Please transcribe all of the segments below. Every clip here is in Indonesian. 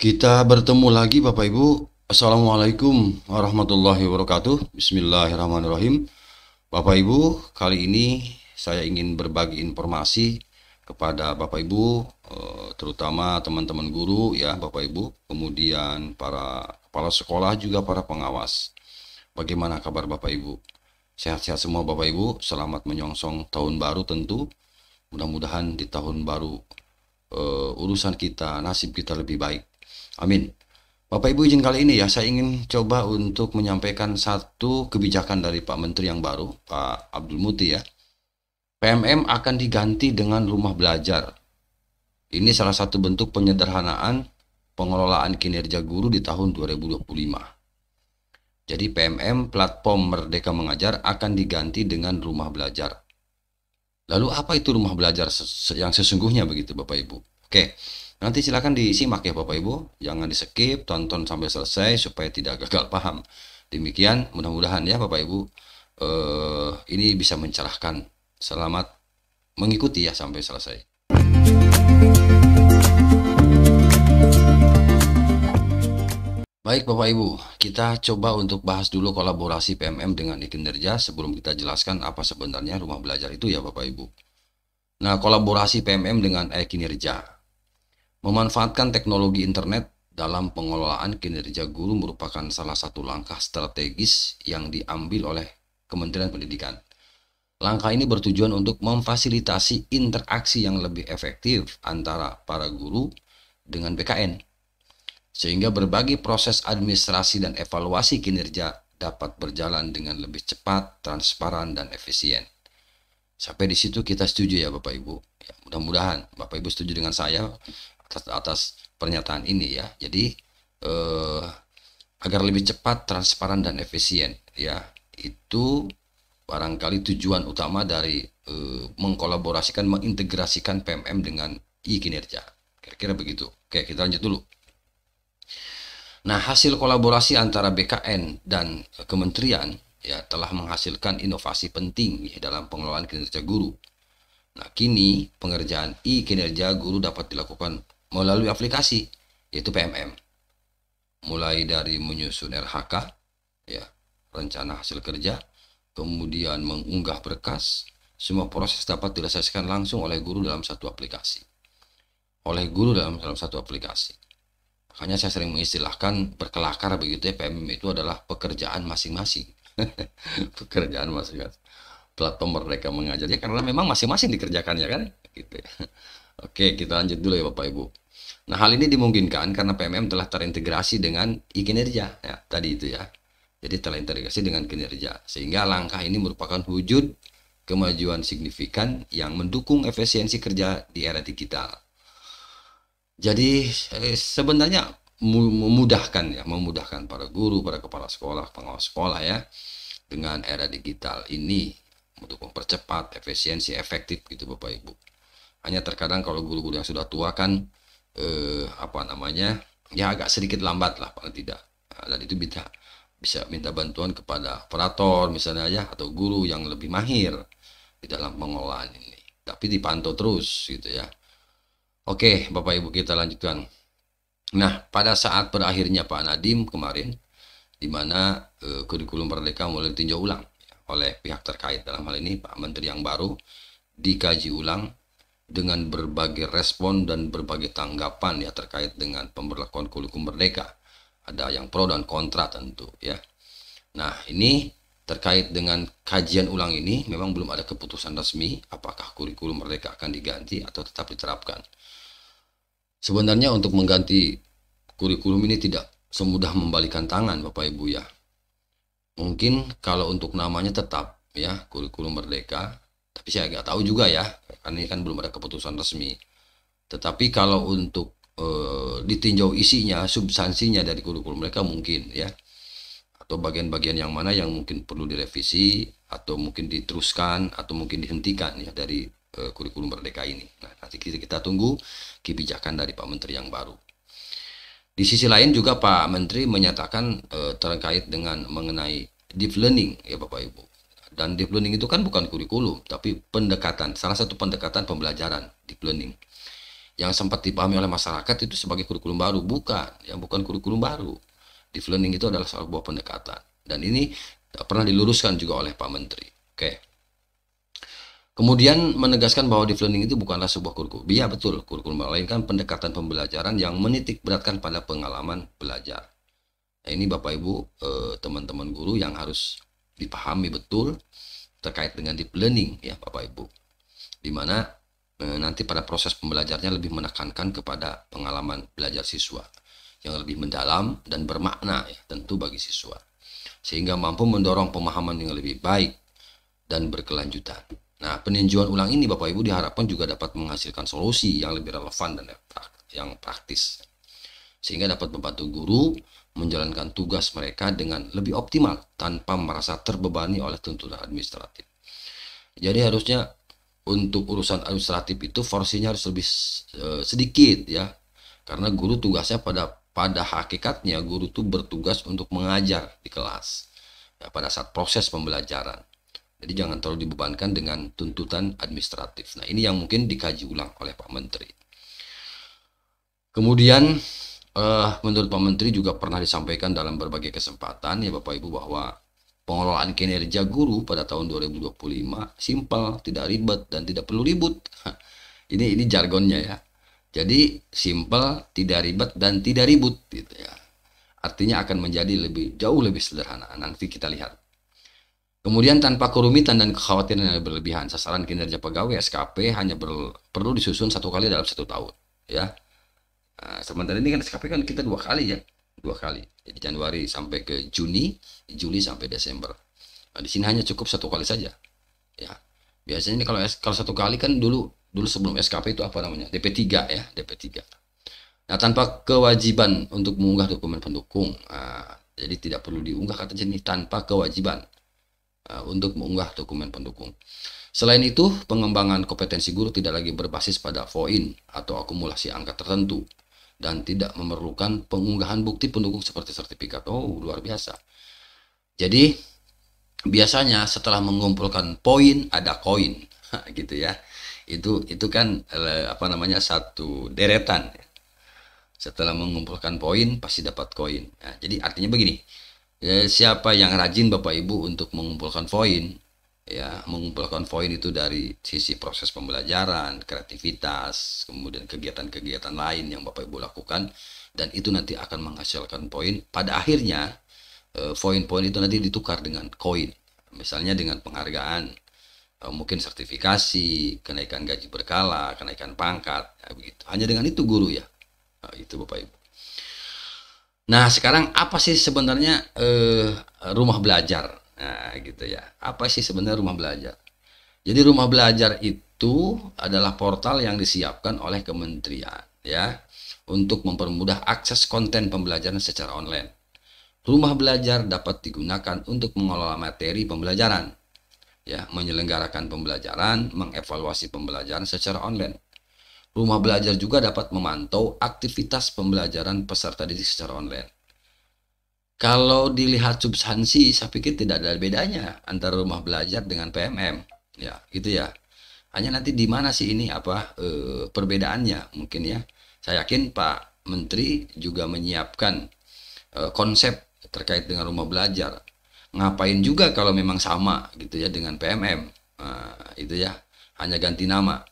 Kita bertemu lagi Bapak Ibu. Assalamualaikum warahmatullahi wabarakatuh. Bismillahirrahmanirrahim. Bapak Ibu, kali ini saya ingin berbagi informasi kepada Bapak Ibu, terutama teman-teman guru ya Bapak Ibu, kemudian para kepala sekolah juga para pengawas. Bagaimana kabar Bapak Ibu? Sehat-sehat semua Bapak Ibu, selamat menyongsong tahun baru tentu. Mudah-mudahan di tahun baru urusan kita, nasib kita lebih baik. Amin. Bapak Ibu izin kali ini ya, saya ingin coba untuk menyampaikan satu kebijakan dari Pak Menteri yang baru, Pak Abdul Muti ya. PMM akan diganti dengan rumah belajar. Ini salah satu bentuk penyederhanaan pengelolaan kinerja guru di tahun 2025. Jadi PMM, Platform Merdeka Mengajar, akan diganti dengan rumah belajar. Lalu apa itu rumah belajar yang sesungguhnya begitu Bapak Ibu? Oke. Nanti silakan disimak ya Bapak Ibu, jangan di skip, tonton sampai selesai supaya tidak gagal paham. Demikian, mudah-mudahan ya Bapak Ibu, ini bisa mencerahkan. Selamat mengikuti ya sampai selesai. Baik Bapak Ibu, kita coba untuk bahas dulu kolaborasi PMM dengan kinerja sebelum kita jelaskan apa sebenarnya rumah belajar itu ya Bapak Ibu. Nah, kolaborasi PMM dengan kinerja. Memanfaatkan teknologi internet dalam pengelolaan kinerja guru merupakan salah satu langkah strategis yang diambil oleh Kementerian Pendidikan. Langkah ini bertujuan untuk memfasilitasi interaksi yang lebih efektif antara para guru dengan BKN, sehingga berbagai proses administrasi dan evaluasi kinerja dapat berjalan dengan lebih cepat, transparan, dan efisien. Sampai di situ kita setuju ya Bapak Ibu. Ya, mudah-mudahan Bapak Ibu setuju dengan saya atas pernyataan ini ya. Jadi agar lebih cepat, transparan, dan efisien ya, itu barangkali tujuan utama dari mengkolaborasikan, mengintegrasikan PMM dengan kinerja. Kira-kira begitu. Oke, kita lanjut dulu. Nah, hasil kolaborasi antara BKN dan kementerian ya telah menghasilkan inovasi penting ya, dalam pengelolaan kinerja guru. Nah, kini pengerjaan kinerja guru dapat dilakukan melalui aplikasi, yaitu PMM. Mulai dari menyusun RHK, ya, rencana hasil kerja, kemudian mengunggah berkas, semua proses dapat diselesaikan langsung oleh guru dalam satu aplikasi. Dalam satu aplikasi. Makanya saya sering mengistilahkan berkelakar begitu ya, PMM itu adalah pekerjaan masing-masing. Pekerjaan masing-masing. Platform Merdeka Mengajar ya, karena memang masing-masing dikerjakannya kan gitu ya. Oke, kita lanjut dulu ya Bapak Ibu. Nah, hal ini dimungkinkan karena PMM telah terintegrasi dengan kinerja ya, tadi itu ya. Jadi telah integrasi dengan kinerja, sehingga langkah ini merupakan wujud kemajuan signifikan yang mendukung efisiensi kerja di era digital. Jadi sebenarnya memudahkan para guru, para kepala sekolah, pengawas sekolah ya, dengan era digital ini untuk mempercepat efisiensi efektif gitu Bapak Ibu. Hanya terkadang kalau guru-guru yang sudah tua kan ya agak sedikit lambat lah paling tidak. Nah, dan itu bisa minta bantuan kepada operator misalnya ya, atau guru yang lebih mahir di dalam pengelolaan ini. Tapi dipantau terus gitu ya. Oke Bapak Ibu, kita lanjutkan. Nah, pada saat berakhirnya Pak Nadiem kemarin, di mana kurikulum Merdeka mulai ditinjau ulang oleh pihak terkait, dalam hal ini Pak Menteri yang baru, dikaji ulang dengan berbagai respon dan berbagai tanggapan ya terkait dengan pemberlakuan kurikulum Merdeka. Ada yang pro dan kontra tentu ya. Nah, ini terkait dengan kajian ulang ini memang belum ada keputusan resmi apakah kurikulum Merdeka akan diganti atau tetap diterapkan. Sebenarnya untuk mengganti kurikulum ini tidak semudah membalikan tangan Bapak Ibu ya. Mungkin kalau untuk namanya tetap ya kurikulum Merdeka, tapi saya nggak tahu juga ya, karena ini kan belum ada keputusan resmi. Tetapi kalau untuk ditinjau isinya, substansinya dari kurikulum mereka mungkin ya, atau bagian-bagian yang mana yang mungkin perlu direvisi, atau mungkin diteruskan, atau mungkin dihentikan ya dari kurikulum Merdeka ini. Nah, nanti kita tunggu kebijakan dari Pak Menteri yang baru. Di sisi lain juga Pak Menteri menyatakan terkait dengan mengenai deep learning ya Bapak Ibu. Dan deep learning itu kan bukan kurikulum, tapi pendekatan, salah satu pendekatan pembelajaran deep learning yang sempat dipahami oleh masyarakat itu sebagai kurikulum baru. Bukan, yang bukan kurikulum baru. Deep learning itu adalah sebuah pendekatan. Dan ini pernah diluruskan juga oleh Pak Menteri. Oke. Kemudian menegaskan bahwa deep learning itu bukanlah sebuah kurikulum. Iya betul, kurikulum melainkan pendekatan pembelajaran yang menitik beratkan pada pengalaman belajar. Nah, ini Bapak Ibu, teman-teman guru yang harus dipahami betul terkait dengan deep learning ya Bapak Ibu. Dimana nanti pada proses pembelajarnya lebih menekankan kepada pengalaman belajar siswa yang lebih mendalam dan bermakna ya tentu bagi siswa, sehingga mampu mendorong pemahaman yang lebih baik dan berkelanjutan. Nah, peninjauan ulang ini Bapak Ibu diharapkan juga dapat menghasilkan solusi yang lebih relevan dan yang praktis, sehingga dapat membantu guru menjalankan tugas mereka dengan lebih optimal tanpa merasa terbebani oleh tuntutan administratif. Jadi harusnya untuk urusan administratif itu porsinya harus lebih sedikit ya, karena guru tugasnya pada hakikatnya guru itu bertugas untuk mengajar di kelas ya, pada saat proses pembelajaran. Jadi jangan terlalu dibebankan dengan tuntutan administratif. Nah, ini yang mungkin dikaji ulang oleh Pak Menteri. Kemudian menurut Pak Menteri juga pernah disampaikan dalam berbagai kesempatan ya Bapak Ibu bahwa pengelolaan kinerja guru pada tahun 2025 simpel, tidak ribet dan tidak perlu ribut. Ini jargonnya ya. Jadi simpel, tidak ribet dan tidak ribut gitu ya. Artinya akan menjadi jauh lebih sederhana. Nanti kita lihat. Kemudian tanpa kerumitan dan kekhawatiran yang berlebihan, sasaran kinerja pegawai SKP hanya perlu disusun 1 kali dalam 1 tahun ya. Nah, sementara ini kan SKP kan kita 2 kali ya, 2 kali. Jadi Januari sampai ke Juni, Juli sampai Desember. Nah, di sini hanya cukup 1 kali saja. Ya. Biasanya ini kalau 1 kali kan dulu sebelum SKP itu apa namanya? DP3 ya, DP3. Nah, tanpa kewajiban untuk mengunggah dokumen pendukung. Nah, jadi tidak perlu diunggah kata jenis tanpa kewajiban untuk mengunggah dokumen pendukung. Selain itu, pengembangan kompetensi guru tidak lagi berbasis pada VOIN atau akumulasi angka tertentu dan tidak memerlukan pengunggahan bukti pendukung seperti sertifikat. Oh, luar biasa. Jadi, biasanya setelah mengumpulkan poin ada koin, gitu ya. Itu kan apa namanya satu deretan. Setelah mengumpulkan poin pasti dapat koin. Nah, jadi artinya begini. Ya, siapa yang rajin Bapak Ibu untuk mengumpulkan poin ya, mengumpulkan poin itu dari sisi proses pembelajaran, kreativitas, kemudian kegiatan-kegiatan lain yang Bapak Ibu lakukan, dan itu nanti akan menghasilkan poin. Pada akhirnya poin-poin itu nanti ditukar dengan koin, misalnya dengan penghargaan, mungkin sertifikasi, kenaikan gaji berkala, kenaikan pangkat ya, begitu. Hanya dengan itu guru ya. Nah, itu Bapak Ibu. Nah, sekarang apa sih sebenarnya rumah belajar? Nah, gitu ya. Apa sih sebenarnya rumah belajar? Jadi rumah belajar itu adalah portal yang disiapkan oleh kementerian ya untuk mempermudah akses konten pembelajaran secara online. Rumah belajar dapat digunakan untuk mengelola materi pembelajaran ya, menyelenggarakan pembelajaran, mengevaluasi pembelajaran secara online. Rumah belajar juga dapat memantau aktivitas pembelajaran peserta didik secara online. Kalau dilihat substansi, saya pikir tidak ada bedanya antara rumah belajar dengan PMM. Ya, gitu ya. Hanya nanti di mana sih ini perbedaannya mungkin ya. Saya yakin Pak Menteri juga menyiapkan konsep terkait dengan rumah belajar. Ngapain juga kalau memang sama gitu ya dengan PMM. Itu ya, hanya ganti nama.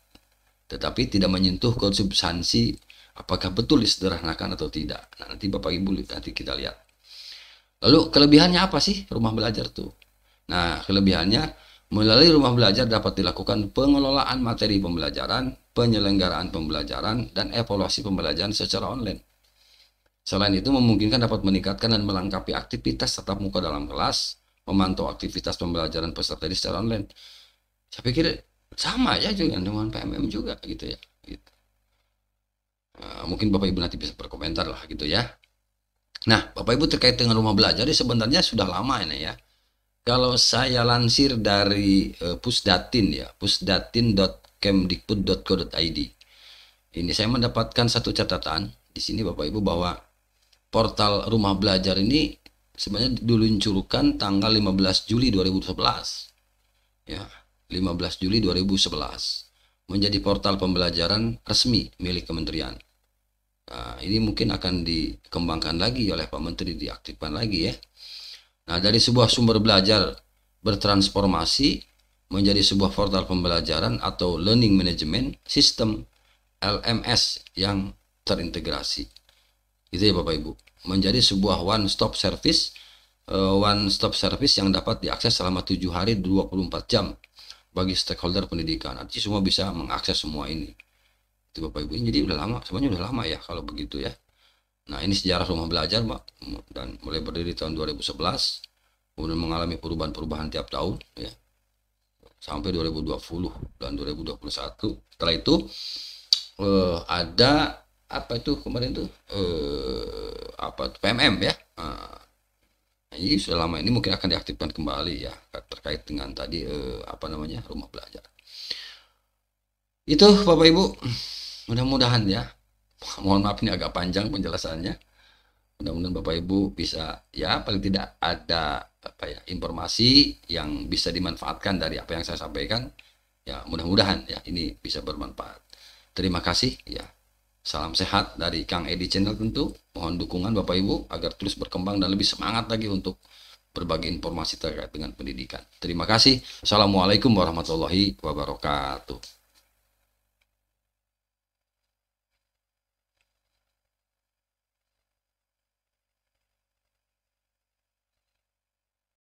Tetapi tidak menyentuh ke substansi apakah betul disederhanakan atau tidak. Nah, nanti Bapak Ibu nanti kita lihat. Lalu kelebihannya apa sih rumah belajar tuh? Nah, kelebihannya melalui rumah belajar dapat dilakukan pengelolaan materi pembelajaran, penyelenggaraan pembelajaran, dan evaluasi pembelajaran secara online. Selain itu memungkinkan dapat meningkatkan dan melengkapi aktivitas tatap muka dalam kelas, memantau aktivitas pembelajaran peserta didik secara online. Saya pikir sama ya dengan PMM juga gitu ya gitu. Mungkin Bapak Ibu nanti bisa berkomentar lah gitu ya. Nah, Bapak Ibu terkait dengan rumah belajar ini sebenarnya sudah lama ini ya. Kalau saya lansir dari Pusdatin ya, pusdatin.kemdikbud.go.id, ini saya mendapatkan satu catatan di sini Bapak Ibu bahwa portal rumah belajar ini sebenarnya diluncurkan tanggal 15 Juli 2011 ya. 15 Juli 2011. menjadi portal pembelajaran resmi milik kementerian. Nah, ini mungkin akan dikembangkan lagi oleh Pak Menteri, diaktifkan lagi ya. Nah, dari sebuah sumber belajar bertransformasi menjadi sebuah portal pembelajaran atau learning management system LMS yang terintegrasi. Itu ya Bapak Ibu. Menjadi sebuah one stop service yang dapat diakses selama 7 hari 24 jam bagi stakeholder pendidikan. Artinya semua bisa mengakses semua ini. Itu Bapak Ibu. Jadi udah lama, sebenarnya udah lama ya kalau begitu ya. Nah, ini sejarah rumah belajar, Pak. Dan mulai berdiri tahun 2011, kemudian mengalami perubahan-perubahan tiap tahun ya. Sampai 2020 dan 2021. Setelah itu ada apa itu kemarin tuh PMM ya. Jadi selama ini mungkin akan diaktifkan kembali ya terkait dengan tadi rumah belajar. Itu Bapak Ibu, mudah-mudahan ya. Mohon maaf ini agak panjang penjelasannya. Mudah-mudahan Bapak Ibu bisa ya paling tidak ada informasi yang bisa dimanfaatkan dari apa yang saya sampaikan. Ya mudah-mudahan ya ini bisa bermanfaat. Terima kasih ya. Salam sehat dari Kang Edi Channel tentu. Mohon dukungan Bapak Ibu agar terus berkembang dan lebih semangat lagi untuk berbagi informasi terkait dengan pendidikan. Terima kasih. Assalamualaikum warahmatullahi wabarakatuh.